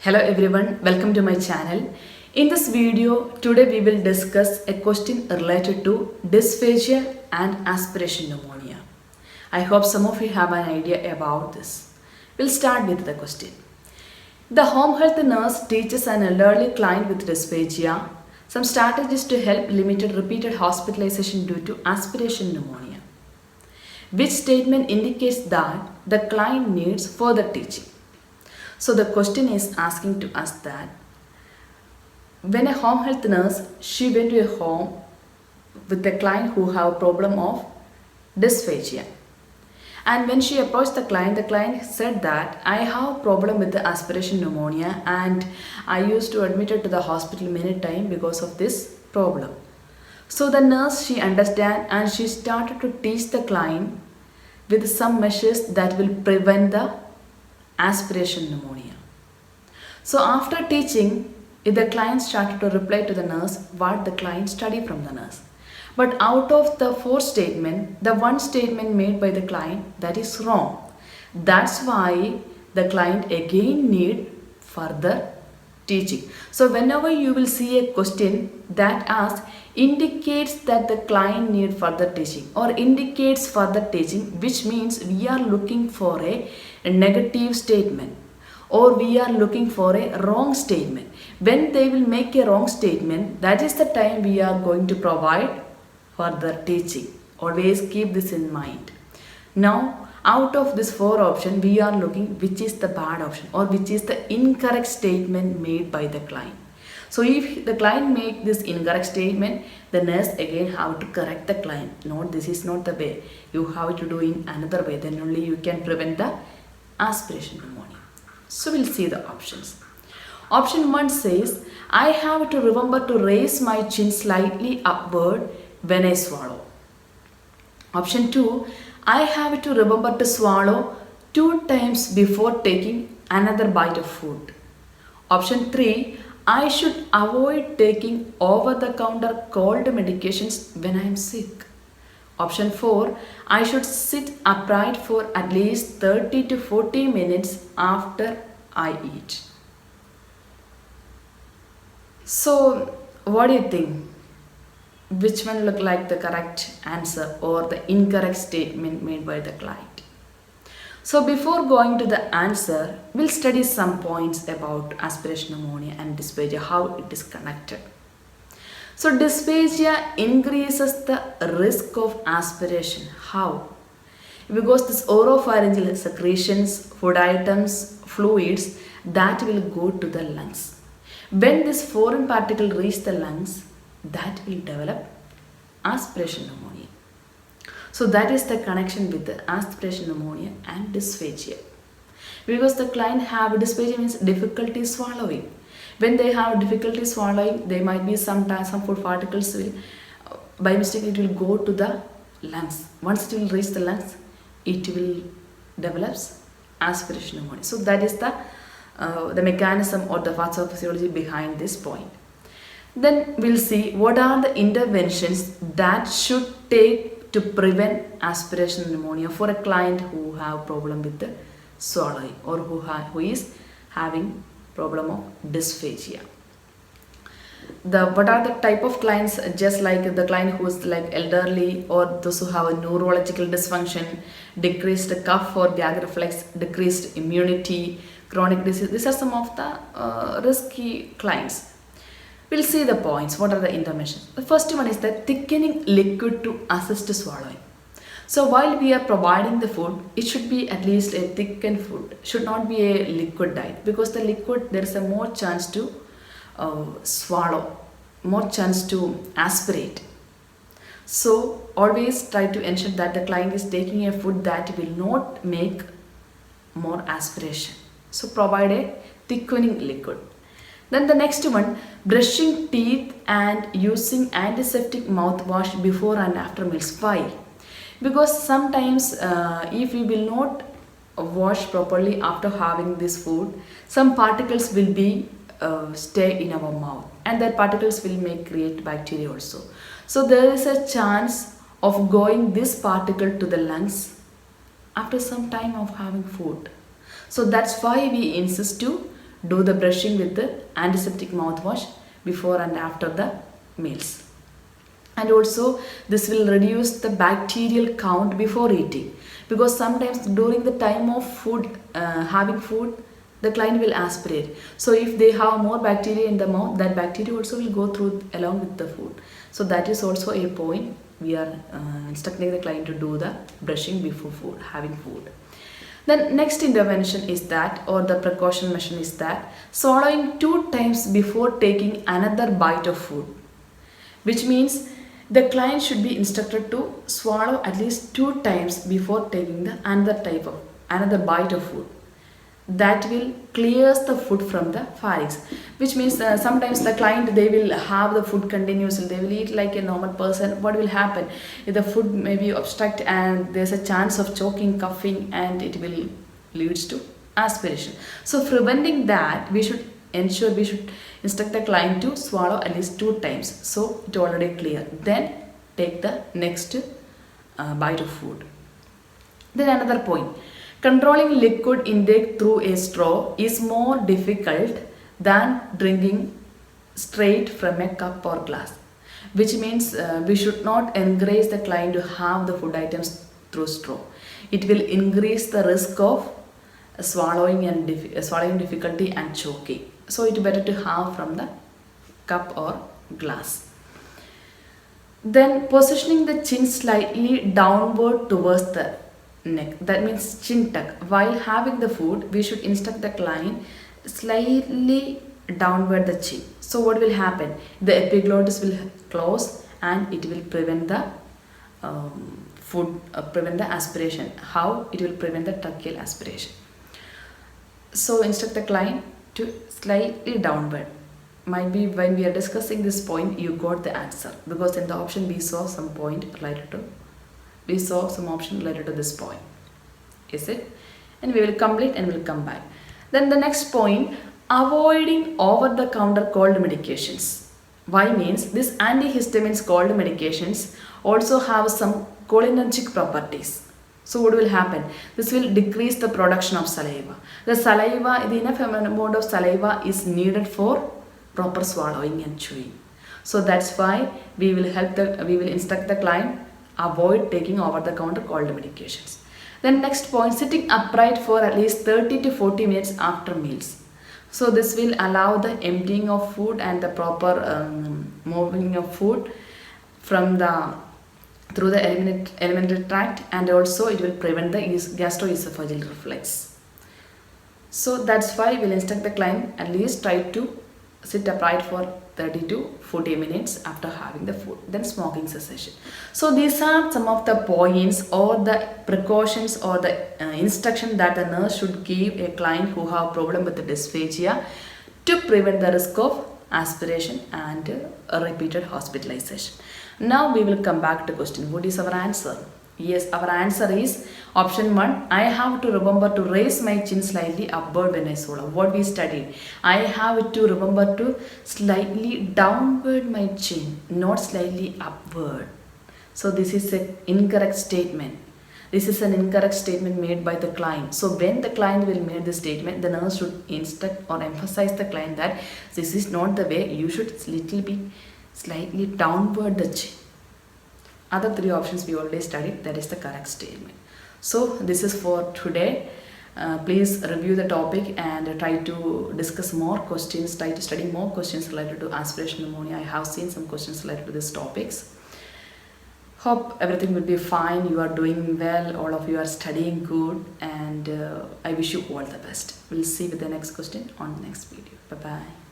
Hello everyone, welcome to my channel. In this video, today we will discuss a question related to dysphagia and aspiration pneumonia. I hope some of you have an idea about this. We'll start with the question. The home health nurse teaches an elderly client with dysphagia some strategies to help limit repeated hospitalization due to aspiration pneumonia. Which statement indicates that the client needs further teaching? So the question is asking to us that when a home health nurse, she went to a home with a client who have a problem of dysphagia. And when she approached the client said that I have a problem with the aspiration pneumonia and I used to admit her to the hospital many times because of this problem. So the nurse, she understand and she started to teach the client with some measures that will prevent the aspiration pneumonia. So after teaching, the client started to reply to the nurse what the client studied from the nurse. But out of the four statements, the one statement made by the client that is wrong. That's why the client again need further teaching. So whenever you will see a question that asks indicates that the client need further teaching or indicates further teaching, which means we are looking for a negative statement or we are looking for a wrong statement. When they will make a wrong statement, that is the time we are going to provide further teaching. Always keep this in mind. Now, out of this four options, we are looking which is the bad option or which is the incorrect statement made by the client. So if the client make this incorrect statement, the nurse again have to correct the client. No, this is not the way. You have to do in another way. Then only you can prevent the aspiration pneumonia. So we'll see the options. Option 1 says, I have to remember to raise my chin slightly upward when I swallow. Option 2, I have to remember to swallow 2 times before taking another bite of food. Option 3, I should avoid taking over-the-counter cold medications when I am sick. Option 4, I should sit upright for at least 30 to 40 minutes after I eat. So, what do you think? Which one look like the correct answer or the incorrect statement made by the client? So before going to the answer, we'll study some points about aspiration pneumonia and dysphagia, how it is connected. So dysphagia increases the risk of aspiration. How? Because this oropharyngeal secretions, food items, fluids that will go to the lungs. When this foreign particle reach the lungs, that will develop aspiration pneumonia. So that is the connection with the aspiration pneumonia and dysphagia. Because the client have dysphagia means difficulty swallowing. When they have difficulty swallowing, there might be sometimes some food particles will, by mistake, it will go to the lungs. Once it will reach the lungs, it will develop aspiration pneumonia. So that is the mechanism or the pathophysiology behind this point. Then we'll see what are the interventions that should take to prevent aspiration pneumonia for a client who have problem with the swallowing or who is having problem of dysphagia. What are the type of clients, just like the client who is like elderly or those who have a neurological dysfunction, decreased cough or gag reflex, decreased immunity, chronic disease. These are some of the risky clients. We'll see the points. What are the interventions? The first one is the thickening liquid to assist swallowing. So while we are providing the food, it should be at least a thickened food. Should not be a liquid diet because the liquid there is a more chance to swallow, more chance to aspirate. So always try to ensure that the client is taking a food that will not make more aspiration. So provide a thickening liquid. Then the next one, brushing teeth and using antiseptic mouthwash before and after meals. Why? Because sometimes if we will not wash properly after having this food, some particles will be stay in our mouth and that particles will create bacteria also. So there is a chance of going this particle to the lungs after some time of having food. So that's why we insist to do the brushing with the antiseptic mouthwash before and after the meals. And also this will reduce the bacterial count before eating, because sometimes during the time of food having food, the client will aspirate. So if they have more bacteria in the mouth, that bacteria also will go through along with the food. So that is also a point we are instructing the client to do the brushing before food, having food. Then next intervention is that, or the precaution measure is that, swallowing 2 times before taking another bite of food, which means the client should be instructed to swallow at least 2 times before taking the another bite of food. That will clears the food from the pharynx, which means sometimes the client, they will have the food continuously, they will eat like a normal person. What will happen if the food may be obstruct and there's a chance of choking, coughing, and it will leads to aspiration. So preventing that, we should instruct the client to swallow at least 2 times, so it already clear, then take the next bite of food. Then another point, controlling liquid intake through a straw is more difficult than drinking straight from a cup or glass, which means we should not encourage the client to have the food items through straw. It will increase the risk of swallowing and swallowing difficulty and choking. So it's better to have from the cup or glass. Then positioning the chin slightly downward towards the neck, that means chin tuck. While having the food, we should instruct the client slightly downward the chin. So what will happen? The epiglottis will close and it will prevent the prevent the aspiration. How? It will prevent the tracheal aspiration. So instruct the client to slightly downward. Might be when we are discussing this point, you got the answer, because in the option we saw some point related to, we saw some option related to this point. Is it? And we will complete and we'll come back. Then the next point, avoiding over-the-counter cold medications. Why means this antihistamines cold medications also have some cholinergic properties. So what will happen? This will decrease the production of saliva. The saliva, the enough amount of saliva is needed for proper swallowing and chewing. So that's why we will instruct the client avoid taking over-the-counter cold medications. Then next point, sitting upright for at least 30 to 40 minutes after meals. So this will allow the emptying of food and the proper moving of food from the through the alimentary tract, and also it will prevent the gastroesophageal reflux. So that's why we'll instruct the client at least try to sit upright for 30 to 40 minutes after having the food. Then smoking cessation. So these are some of the points or the precautions or the instruction that the nurse should give a client who have problem with the dysphagia to prevent the risk of aspiration and repeated hospitalization. Now we will come back to question. What is our answer? Yes, our answer is option 1. I have to remember to raise my chin slightly upward when I swallow. What we studied. I have to remember to slightly downward my chin, not slightly upward. So this is an incorrect statement. This is an incorrect statement made by the client. So when the client will make this statement, the nurse should instruct or emphasize the client that this is not the way. You should slightly downward the chin. Other 3 options we already studied, that is the correct statement. So this is for today. Please review the topic and try to discuss more questions, try to study more questions related to aspiration pneumonia. I have seen some questions related to these topics. Hope everything will be fine. You are doing well, all of you are studying good, and I wish you all the best. We'll see with the next question on the next video. Bye bye.